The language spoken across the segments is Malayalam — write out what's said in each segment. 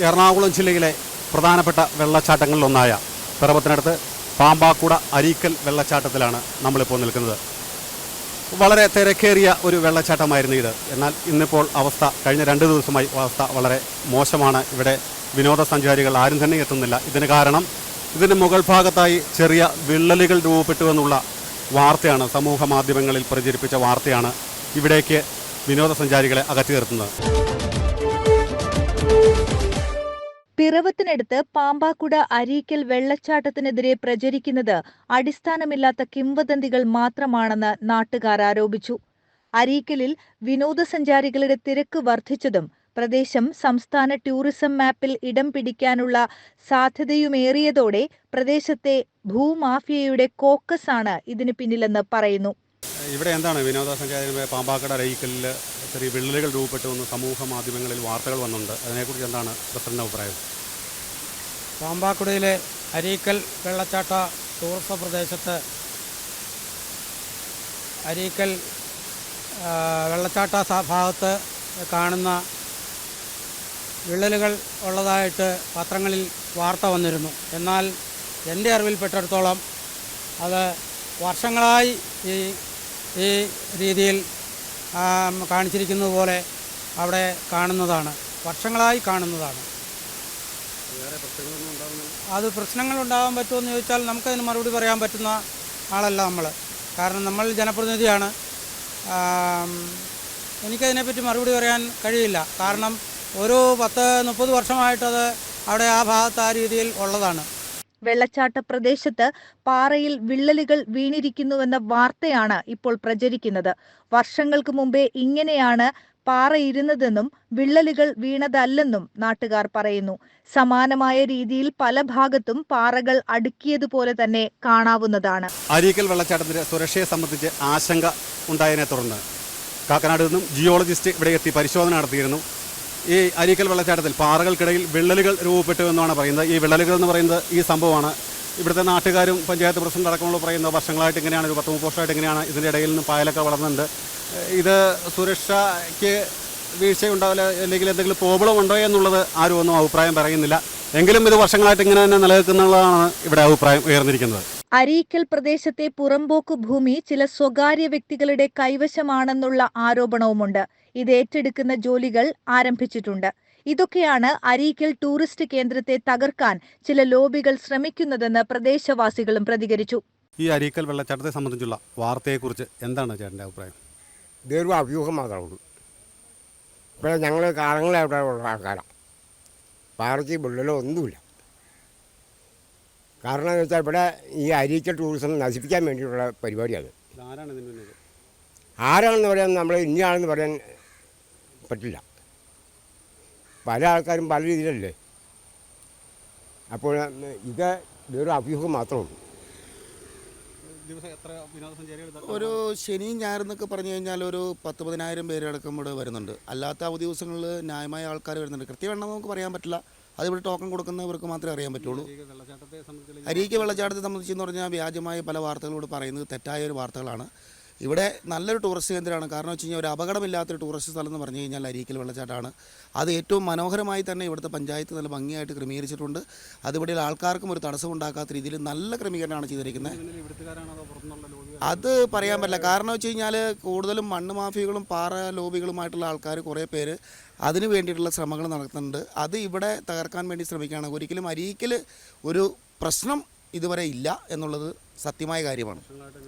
എറണാകുളം ജില്ലയിലെ പ്രധാനപ്പെട്ട വെള്ളച്ചാട്ടങ്ങളിലൊന്നായ പിറവത്തിനടുത്ത് പാമ്പാക്കുട അരീക്കൽ വെള്ളച്ചാട്ടത്തിലാണ് നമ്മളിപ്പോൾ നിൽക്കുന്നത്. വളരെ തിരക്കേറിയ ഒരു വെള്ളച്ചാട്ടമായിരുന്നു ഇത്. എന്നാൽ ഇന്നിപ്പോൾ കഴിഞ്ഞ 2 ദിവസമായി അവസ്ഥ വളരെ മോശമാണ്. ഇവിടെ വിനോദസഞ്ചാരികൾ ആരും തന്നെ എത്തുന്നില്ല. ഇതിന് കാരണം ഇതിന് മുകൾ ഭാഗത്തായി ചെറിയ വിള്ളലുകൾ രൂപപ്പെട്ടുവെന്നുള്ള വാർത്തയാണ്, സമൂഹ മാധ്യമങ്ങളിൽ പ്രചരിപ്പിച്ച വാർത്തയാണ് ഇവിടേക്ക് വിനോദസഞ്ചാരികളെ അകറ്റി നിർത്തുന്നത്. പിറവത്തിനടുത്ത് പാമ്പാക്കുട അരീക്കൽ വെള്ളച്ചാട്ടത്തിനെതിരെ പ്രചരിക്കുന്നത് അടിസ്ഥാനമില്ലാത്ത കിംവദന്തികൾ മാത്രമാണെന്ന് നാട്ടുകാർ ആരോപിച്ചു. അരീക്കലിൽ വിനോദസഞ്ചാരികളുടെ തിരക്ക് വർദ്ധിച്ചതും പ്രദേശം സംസ്ഥാന ടൂറിസം മാപ്പിൽ ഇടം പിടിക്കാനുള്ള സാധ്യതയുമേറിയതോടെ പ്രദേശത്തെ ഭൂമാഫിയയുടെ കോക്കസാണ് ഇതിന് പിന്നിലെന്ന് പറയുന്നു. ഇവിടെ എന്താണ് വിനോദസഞ്ചാരികളുടെ പാമ്പാക്കട അരീക്കലിൽ ചെറിയ വിള്ളലുകൾ രൂപപ്പെട്ടുവെന്ന് സമൂഹ മാധ്യമങ്ങളിൽ വാർത്തകൾ വന്നിട്ടുണ്ട്. അതിനെക്കുറിച്ച് എന്താണ് പ്രസിഡന്റ് അഭിപ്രായം? പാമ്പാക്കുടയിലെ അരീക്കൽ വെള്ളച്ചാട്ട ടൂറിസം പ്രദേശത്ത് അരീക്കൽ വെള്ളച്ചാട്ട ഭാഗത്ത് കാണുന്ന വിള്ളലുകൾ ഉള്ളതായിട്ട് പത്രങ്ങളിൽ വാർത്ത വന്നിരുന്നു. എന്നാൽ എൻ്റെ അറിവിൽപ്പെട്ടിടത്തോളം അത് വർഷങ്ങളായി ഈ രീതിയിൽ കാണിച്ചിരിക്കുന്നത് പോലെ അവിടെ കാണുന്നതാണ്, വർഷങ്ങളായി കാണുന്നതാണ്. അത് പ്രശ്നങ്ങൾ ഉണ്ടാകാൻ പറ്റുമെന്ന് ചോദിച്ചാൽ നമുക്കതിന് മറുപടി പറയാൻ പറ്റുന്ന ആളല്ല നമ്മൾ. കാരണം നമ്മൾ ജനപ്രതിനിധിയാണ്. എനിക്കതിനെപ്പറ്റി മറുപടി പറയാൻ കഴിയില്ല. കാരണം ഒരു 10-30 വർഷമായിട്ടത് അവിടെ ആ ഭാഗത്ത് ആ രീതിയിൽ ഉള്ളതാണ്. വെള്ളച്ചാട്ട പ്രദേശത്ത് പാറയിൽ വിള്ളലുകൾ വീണിരിക്കുന്നുവെന്ന വാർത്തയാണ് ഇപ്പോൾ പ്രചരിക്കുന്നത്. വർഷങ്ങൾക്ക് മുമ്പേ ഇങ്ങനെയാണ് പാറ ഇരുന്നതെന്നും വിള്ളലുകൾ വീണതല്ലെന്നും നാട്ടുകാർ പറയുന്നു. സമാനമായ രീതിയിൽ പല ഭാഗത്തും പാറകൾ അടുക്കിയതുപോലെ തന്നെ കാണാവുന്നതാണ്. അരീക്കൽ വെള്ളച്ചാട്ടത്തിന്റെ സുരക്ഷയെ സംബന്ധിച്ച് ആശങ്ക ഉണ്ടായതിനെ തുടർന്ന് കാക്കനാട് നിന്നും ജിയോളജിസ്റ്റ് ഇവിടെ എത്തി പരിശോധന നടത്തിയിരുന്നു. ഈ അരീക്കൽ വെള്ളച്ചാട്ടത്തിൽ പാറകൾക്കിടയിൽ വിള്ളലുകൾ രൂപപ്പെട്ടു എന്നാണ് പറയുന്നത്. ഈ വിള്ളലുകൾ എന്ന് പറയുന്നത് ഈ സംഭവമാണ്. ഇവിടുത്തെ നാട്ടുകാരും പഞ്ചായത്ത് പ്രസിഡന്റ് അടക്കമുള്ള പറയുന്നത് വർഷങ്ങളായിട്ട് ഇങ്ങനെയാണ്, ഒരു 30-30 വർഷമായിട്ട് ഇങ്ങനെയാണ്. ഇതിൻ്റെ ഇടയിൽ നിന്ന് പായലൊക്കെ വളർന്നുണ്ട്. ഇത് സുരക്ഷയ്ക്ക് വീഴ്ചയുണ്ടാവില്ല, അല്ലെങ്കിൽ എന്തെങ്കിലും പ്രോബ്ലം ഉണ്ടോ എന്നുള്ളത് ആരും ഒന്നും അഭിപ്രായം പറയുന്നില്ല. എങ്കിലും ഇത് വർഷങ്ങളായിട്ട് ഇങ്ങനെ തന്നെ നിലനിൽക്കുന്നതാണ് ഇവിടെ അഭിപ്രായം ഉയർന്നിരിക്കുന്നത്. അരീക്കൽ പ്രദേശത്തെ പുറമ്പോക്ക് ഭൂമി ചില സ്വകാര്യ വ്യക്തികളുടെ കൈവശമാണെന്നുള്ള ആരോപണവുമുണ്ട്. ഇത് ഏറ്റെടുക്കുന്ന ജോലികൾ ആരംഭിച്ചിട്ടുണ്ട്. ഇതൊക്കെയാണ് അരീക്കൽ ടൂറിസ്റ്റ് കേന്ദ്രത്തെ തകർക്കാൻ ചില ലോബികൾ ശ്രമിക്കുന്നതെന്ന് പ്രദേശവാസികളും പ്രതികരിച്ചു. ഈ അരീക്കൽ വെള്ളച്ചാട്ടത്തെ സംബന്ധിച്ചുള്ള വാർത്തയെക്കുറിച്ച് എന്താണ് ചേട്ടൻ്റെ അഭിപ്രായം? ഇതൊരു അഭ്യൂഹം മാത്രമേ ഉള്ളൂ. ഇപ്പോൾ ഞങ്ങൾ കാലങ്ങളായിട്ട് ഉള്ള ആൾക്കാരാണ്. പാറയ്ക്ക് വിള്ളലോ ഒന്നുമില്ല. കാരണം എന്ന് വെച്ചാൽ ഇവിടെ ഈ അരീക്കൽ ടൂറിസം നശിപ്പിക്കാൻ വേണ്ടിയിട്ടുള്ള പരിപാടിയാണ്. ആരാണെന്ന് പറയാൻ നമ്മൾ ഇന്നയാളെന്ന് പറയാൻ പറ്റില്ല. പല ആൾക്കാരും പല രീതിയിലല്ലേ. അപ്പോൾ ഇതൊരു അഭ്യൂഹം മാത്രമേ ഉള്ളൂ. ഒരു ശനിയും ഞായറെന്നൊക്കെ പറഞ്ഞു കഴിഞ്ഞാൽ ഒരു 10-15,000 പേരടക്കം ഇവിടെ വരുന്നുണ്ട്. അല്ലാത്ത അവധി ദിവസങ്ങളിൽ ന്യായമായ ആൾക്കാർ വരുന്നുണ്ട്. കൃത്യമെണ്ണം നമുക്ക് പറയാൻ പറ്റില്ല. അതിവിടെ ടോക്കൺ കൊടുക്കുന്നവർക്ക് മാത്രമേ അറിയാൻ പറ്റുള്ളൂ. അരീക്കൽ വെള്ളച്ചാട്ടത്തെ സംബന്ധിച്ചെന്ന് പറഞ്ഞാൽ വ്യാജമായ പല വാർത്തകളോട് പറയുന്നത് തെറ്റായ ഒരു വാർത്തകളാണ്. ഇവിടെ നല്ലൊരു ടൂറിസ്റ്റ് കേന്ദ്രമാണ്. കാരണം വെച്ച് കഴിഞ്ഞാൽ ഒരു അപകടമില്ലാത്തൊരു ടൂറിസ്റ്റ് സ്ഥലം എന്ന് പറഞ്ഞു കഴിഞ്ഞാൽ അരീക്കൽ വെള്ളച്ചാട്ടമാണ്. അത് ഏറ്റവും മനോഹരമായി തന്നെ ഇവിടുത്തെ പഞ്ചായത്ത് നല്ല ഭംഗിയായിട്ട് ക്രമീകരിച്ചിട്ടുണ്ട്. അതിവിടെ ആൾക്കാർക്കും ഒരു തടസ്സം ഉണ്ടാക്കാത്ത രീതിയിൽ നല്ല ക്രമീകരണമാണ് ചെയ്തിരിക്കുന്നത്. അത് പറയാൻ പറ്റില്ല. കാരണം വെച്ച് കഴിഞ്ഞാൽ കൂടുതലും മണ്ണ് മാഫിയകളും പാറ ലോബികളുമായിട്ടുള്ള ആൾക്കാർ കുറേ പേര് അതിന് വേണ്ടിയിട്ടുള്ള ശ്രമങ്ങൾ നടത്തുന്നുണ്ട്. അത് ഇവിടെ തകർക്കാൻ വേണ്ടി ശ്രമിക്കുകയാണ്. ഒരിക്കലും അരീക്കൽ ഒരു പ്രശ്നം ഇതുവരെ ഇല്ല എന്നുള്ളത് സത്യമായ കാര്യമാണ്.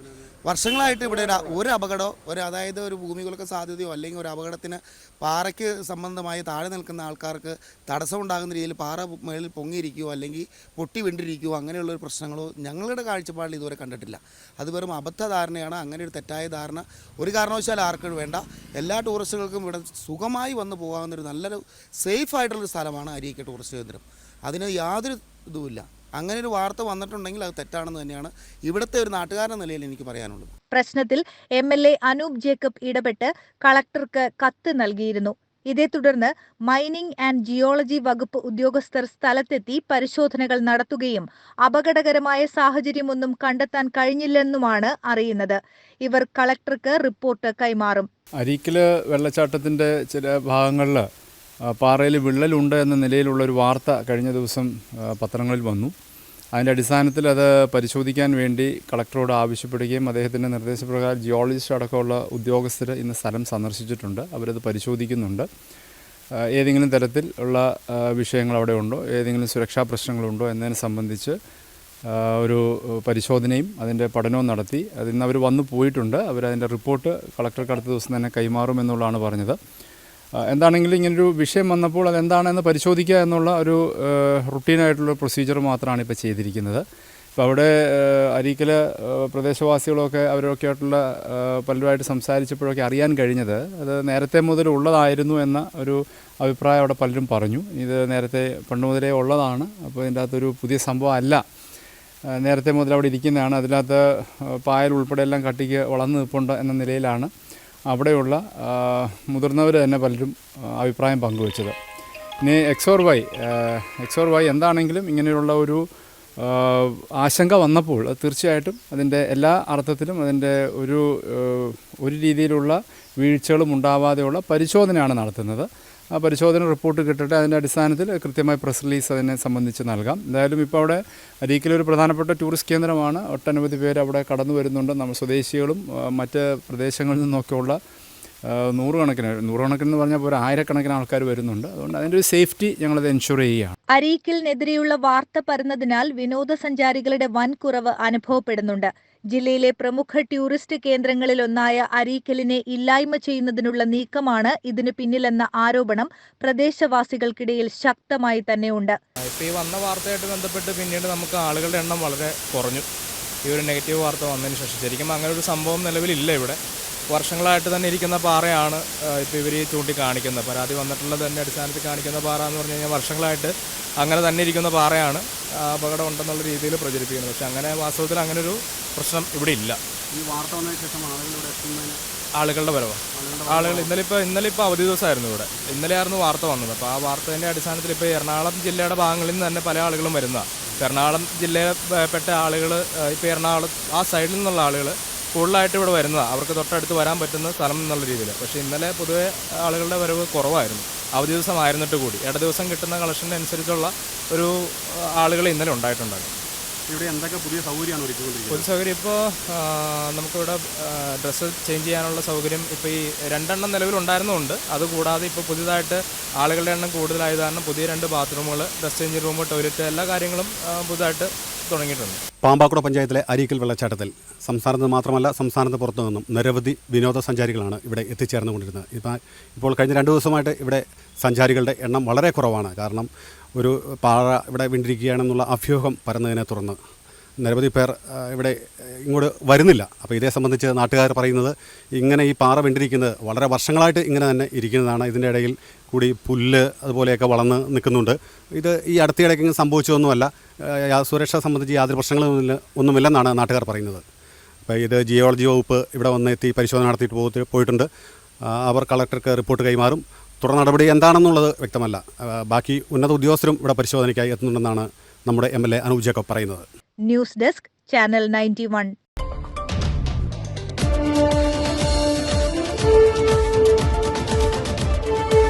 വർഷങ്ങളായിട്ട് ഇവിടെ ഒരു അപകടമോ അതായത് ഒരു ഭൂമികുലുക്ക സാധ്യതയോ അല്ലെങ്കിൽ ഒരു അപകടത്തിന് പാറയ്ക്ക് സംബന്ധമായി താഴെ നിൽക്കുന്ന ആൾക്കാർക്ക് തടസ്സമുണ്ടാകുന്ന രീതിയിൽ പാറ മേളിൽ പൊങ്ങിയിരിക്കുകയോ അല്ലെങ്കിൽ പൊട്ടി വീണ്ടിരിക്കുകയോ അങ്ങനെയുള്ളൊരു പ്രശ്നങ്ങളോ ഞങ്ങളുടെ കാഴ്ചപ്പാടിൽ ഇതുവരെ കണ്ടിട്ടില്ല. അത് വെറും അബദ്ധധാരണയാണ്. അങ്ങനെ ഒരു തെറ്റായ ധാരണ ഒരു കാരണവശാലും ആർക്കും വേണ്ട. എല്ലാ ടൂറിസ്റ്റുകൾക്കും ഇവിടെ സുഖമായി വന്നു പോകാവുന്നൊരു നല്ലൊരു സേഫ് ആയിട്ടുള്ളൊരു സ്ഥലമാണ് അരീക്കൽ ടൂറിസ്റ്റ് കേന്ദ്രം. അതിന് യാതൊരു ഇതുമില്ല. അങ്ങനെ ഒരു വാർത്ത വന്നിട്ടുണ്ടെങ്കിൽ അത് തെറ്റാണെന്ന് തന്നെയാണ് ഇവിടുത്തെ ഒരു നാട്ടുകാരൻ നിലയിൽ എനിക്ക് പറയാനുള്ളത്. പ്രശ്നത്തിൽ MLA അനൂപ് ജേക്കബ് ഇടപെട്ട് കളക്ടർക്ക് കത്ത് നൽകിയിരുന്നു. ഇതേ തുടർന്ന് മൈനിംഗ് ആൻഡ് ജിയോളജി വകുപ്പ് ഉദ്യോഗസ്ഥർ സ്ഥലത്തെത്തി പരിശോധനകൾ നടത്തുകയും അപകടകരമായ സാഹചര്യമൊന്നും കണ്ടെത്താൻ കഴിഞ്ഞില്ലെന്നുമാണ് അറിയുന്നത്. ഇവർ കളക്ടർക്ക് റിപ്പോർട്ട് കൈമാറും. അരീക്കൽ വെള്ളച്ചാട്ടത്തിൻ്റെ ചില ഭാഗങ്ങളിൽ പാറയിൽ വിള്ളലുണ്ട് എന്ന നിലയിലുള്ളൊരു വാർത്ത കഴിഞ്ഞ ദിവസം പത്രങ്ങളിൽ വന്നു. അതിൻ്റെ അടിസ്ഥാനത്തിൽ അത് പരിശോധിക്കാൻ വേണ്ടി കളക്ടറോട് ആവശ്യപ്പെടുകയും അദ്ദേഹത്തിൻ്റെ നിർദ്ദേശപ്രകാരം ജിയോളജിസ്റ്റ് അടക്കമുള്ള ഉദ്യോഗസ്ഥർ ഇന്ന് സ്ഥലം സന്ദർശിച്ചിട്ടുണ്ട്. അവരത് പരിശോധിക്കുന്നുണ്ട്. ഏതെങ്കിലും തരത്തിൽ ഉള്ള വിഷയങ്ങൾ അവിടെ ഉണ്ടോ, ഏതെങ്കിലും സുരക്ഷാ പ്രശ്നങ്ങളുണ്ടോ എന്നതിനെ സംബന്ധിച്ച് ഒരു പരിശോധനയും അതിൻ്റെ പഠനവും നടത്തി. അതിന് അവർ വന്നു പോയിട്ടുണ്ട്. അവരതിൻ്റെ റിപ്പോർട്ട് കളക്ടർക്ക് അടുത്ത ദിവസം തന്നെ കൈമാറുമെന്നുള്ളതാണ് പറഞ്ഞത്. എന്താണെങ്കിലും ഇങ്ങനൊരു വിഷയം വന്നപ്പോൾ അതെന്താണെന്ന് പരിശോധിക്കുക എന്നുള്ള ഒരു റുട്ടീനായിട്ടുള്ള പ്രൊസീജിയർ മാത്രമാണ് ഇപ്പോൾ ചെയ്തിരിക്കുന്നത്. ഇപ്പോൾ അവിടെ അരീക്കൽ പ്രദേശവാസികളൊക്കെ അവരൊക്കെ ആയിട്ടുള്ള പലരുമായിട്ട് സംസാരിച്ചപ്പോഴൊക്കെ അറിയാൻ കഴിഞ്ഞത് അത് നേരത്തെ മുതൽ ഉള്ളതായിരുന്നു എന്ന ഒരു അഭിപ്രായം അവിടെ പലരും പറഞ്ഞു. ഇത് നേരത്തെ പണ്ട് മുതലേ ഉള്ളതാണ്, അപ്പോൾ ഇതിൻ്റെ അകത്തൊരു പുതിയ സംഭവം അല്ല, നേരത്തെ മുതൽ അവിടെ ഇരിക്കുന്നതാണ്, അതിനകത്ത് പായൽ ഉൾപ്പെടെ എല്ലാം കട്ടിക്ക് വളർന്നു നിൽപ്പുണ്ട് എന്ന നിലയിലാണ് അവിടെയുള്ള മുതിർന്നവർ തന്നെ പലരും അഭിപ്രായം പങ്കുവച്ചത്. ഇനി എക്സ് ഓർ വൈ എന്താണെങ്കിലും ഇങ്ങനെയുള്ള ഒരു ആശങ്ക വന്നപ്പോൾ തീർച്ചയായിട്ടും അതിൻ്റെ എല്ലാ അർത്ഥത്തിലും അതിൻ്റെ ഒരു രീതിയിലുള്ള വീഴ്ചകളും ഉണ്ടാവാതെയുള്ള പരിശോധനയാണ് നടത്തുന്നത്. ആ പരിശോധന റിപ്പോർട്ട് കിട്ടട്ടെ, അതിൻ്റെ അടിസ്ഥാനത്തിൽ കൃത്യമായി പ്രസ് റിലീസ് അതിനെ സംബന്ധിച്ച് നൽകാം. എന്തായാലും ഇപ്പോൾ അവിടെ അരീക്കലൊരു പ്രധാനപ്പെട്ട ടൂറിസ്റ്റ് കേന്ദ്രമാണ്. ഒട്ടനവധി പേര് അവിടെ കടന്നു വരുന്നുണ്ട്. നമ്മൾ സ്വദേശികളും മറ്റ് പ്രദേശങ്ങളിൽ നിന്നൊക്കെയുള്ള നൂറുകണക്കിന് പറഞ്ഞാൽ ഒരു ആയിരക്കണക്കിന് ആൾക്കാർ വരുന്നുണ്ട്. അതുകൊണ്ട് അതിൻ്റെ ഒരു സേഫ്റ്റി ഞങ്ങളത് എൻഷുർ ചെയ്യുകയാണ്. അരീക്കലിനെതിരെയുള്ള വാർത്ത പരന്നതിനാൽ വിനോദസഞ്ചാരികളുടെ വൻ കുറവ് അനുഭവപ്പെടുന്നുണ്ട്. ജില്ലയിലെ പ്രമുഖ ടൂറിസ്റ്റ് കേന്ദ്രങ്ങളിലൊന്നായ അരീക്കലിനെ ഇല്ലായ്മ ചെയ്യുന്നതിനുള്ള നീക്കമാണ് ഇതിനു പിന്നിലെന്ന ആരോപണം പ്രദേശവാസികൾക്കിടയിൽ ശക്തമായി തന്നെയുണ്ട്. ഇപ്പോൾ ഈ വന്ന വാർത്തയായിട്ട് ബന്ധപ്പെട്ട് പിന്നീട് നമുക്ക് ആളുകളുടെ എണ്ണം വളരെ കുറഞ്ഞു. ഈ ഒരു നെഗറ്റീവ് വാർത്ത വന്നതിന് ശേഷം ശരിക്കും അങ്ങനെ ഒരു സംഭവം നിലവിലില്ല. ഇവിടെ വർഷങ്ങളായിട്ട് തന്നെ ഇരിക്കുന്ന പാറയാണ് ഇപ്പോൾ ഇവർ ചൂണ്ടിക്കാണിക്കുന്നത്. പരാതി വന്നിട്ടുള്ളത് തന്നെ അടിസ്ഥാനത്തിൽ കാണിക്കുന്ന പാറ എന്ന് പറഞ്ഞു കഴിഞ്ഞാൽ വർഷങ്ങളായിട്ട് അങ്ങനെ തന്നെ ഇരിക്കുന്ന പാറയാണ് അപകടം ഉണ്ടെന്നുള്ള രീതിയിൽ പ്രചരിപ്പിക്കുന്നത്. പക്ഷേ അങ്ങനെ വാസ്തവത്തിൽ അങ്ങനൊരു പ്രശ്നം ഇവിടെ ഇല്ല. ഈ വാർത്ത വന്നതിന് ശേഷം ആളുകളുടെ വരവ് ആളുകൾ ഇന്നലെ ഇപ്പോൾ അവധി ദിവസമായിരുന്നു ഇവിടെ. ഇന്നലെയായിരുന്നു വാർത്ത വന്നത്. അപ്പോൾ ആ വാർത്തേൻ്റെ അടിസ്ഥാനത്തിൽ ഇപ്പോൾ എറണാകുളം ജില്ലയുടെ ഭാഗങ്ങളിൽ നിന്ന് തന്നെ പല ആളുകളും വരുന്നതാണ്. എറണാകുളം ജില്ലയിൽപ്പെട്ട ആളുകൾ ഇപ്പോൾ എറണാകുളം ആ സൈഡിൽ നിന്നുള്ള ആളുകൾ കൂടുതലായിട്ട് ഇവിടെ വരുന്നതാണ്. അവർക്ക് തൊട്ടടുത്ത് വരാൻ പറ്റുന്ന സ്ഥലം എന്നുള്ള രീതിയിൽ. പക്ഷേ ഇന്നലെ പൊതുവെ ആളുകളുടെ വരവ് കുറവായിരുന്നു, അവധി ദിവസമായിരുന്നിട്ട് കൂടി. ഇട ദിവസം കിട്ടുന്ന കളക്ഷൻ്റെ അനുസരിച്ചുള്ള ഒരു ആളുകൾ ഇന്നലെ ഉണ്ടായിട്ടുണ്ടായിരുന്നു. ഇവിടെ എന്തൊക്കെ പുതിയ സൗകര്യമാണ് ഒരുക്കിക്കൊണ്ടിരിക്കുന്നത്? പുതിയ സൗകര്യം ഇപ്പോൾ നമുക്കിവിടെ ഡ്രസ്സ് ചേഞ്ച് ചെയ്യാനുള്ള സൗകര്യം ഇപ്പോൾ ഈ 2 എണ്ണം നിലവിലുണ്ടായിരുന്നുണ്ട്. അതുകൂടാതെ ഇപ്പോൾ പുതിയതായിട്ട് ആളുകളുടെ എണ്ണം കൂടുതലായത് കാരണം പുതിയ 2 ബാത്റൂമുകൾ, ഡ്രസ് ചേഞ്ച് റൂം, ടോയ്ലറ്റ് എല്ലാ കാര്യങ്ങളും പുതുതായിട്ട് തുടങ്ങിയിട്ടുണ്ട്. പാമ്പാക്കുട പഞ്ചായത്തിലെ അരീക്കൽ വെള്ളച്ചാട്ടത്തിൽ സംസ്ഥാനത്ത് മാത്രമല്ല സംസ്ഥാനത്ത് പുറത്തു നിന്നും നിരവധി വിനോദസഞ്ചാരികളാണ് ഇവിടെ എത്തിച്ചേർന്നുകൊണ്ടിരുന്നത്. ഇപ്പോൾ കഴിഞ്ഞ 2 ദിവസമായിട്ട് ഇവിടെ സഞ്ചാരികളുടെ എണ്ണം വളരെ കുറവാണ്. കാരണം ഒരു പാറ ഇവിടെ വീണ്ടിരിക്കുകയാണെന്നുള്ള അഭ്യൂഹം പരന്നതിനെ തുടർന്ന് നിരവധി പേർ ഇവിടെ ഇങ്ങോട്ട് വരുന്നില്ല. അപ്പോൾ ഇതേ സംബന്ധിച്ച് നാട്ടുകാർ പറയുന്നത് ഇങ്ങനെ ഈ പാറ വീണ്ടിരിക്കുന്നത് വളരെ വർഷങ്ങളായിട്ട് ഇങ്ങനെ തന്നെ ഇരിക്കുന്നതാണ്. ഇതിൻ്റെ ഇടയിൽ കൂടി പുല്ല് അതുപോലെയൊക്കെ വളർന്ന് നിൽക്കുന്നുണ്ട്. ഇത് ഈ അടുത്തിടയ്ക്ക് സംഭവിച്ചതൊന്നുമല്ല. സുരക്ഷ സംബന്ധിച്ച് യാതൊരു പ്രശ്നങ്ങളും ഒന്നുമില്ലെന്നാണ് നാട്ടുകാർ പറയുന്നത്. അപ്പോൾ ഇത് ജിയോളജി വകുപ്പ് ഇവിടെ വന്ന് എത്തി പരിശോധന നടത്തിയിട്ട് പോയിട്ടുണ്ട്. അവർ കളക്ടർക്ക് റിപ്പോർട്ട് കൈമാറും. തുടർ നടപടി എന്താണെന്നുള്ളത് വ്യക്തമല്ല. ബാക്കി ഉന്നത ഉദ്യോഗസ്ഥരും ഇവിടെ പരിശോധനയ്ക്കായി എത്തുന്നുണ്ടെന്നാണ് നമ്മുടെ MLA അനൂപ് ജേക്കബ് പറയുന്നത്. News desk, channel 91.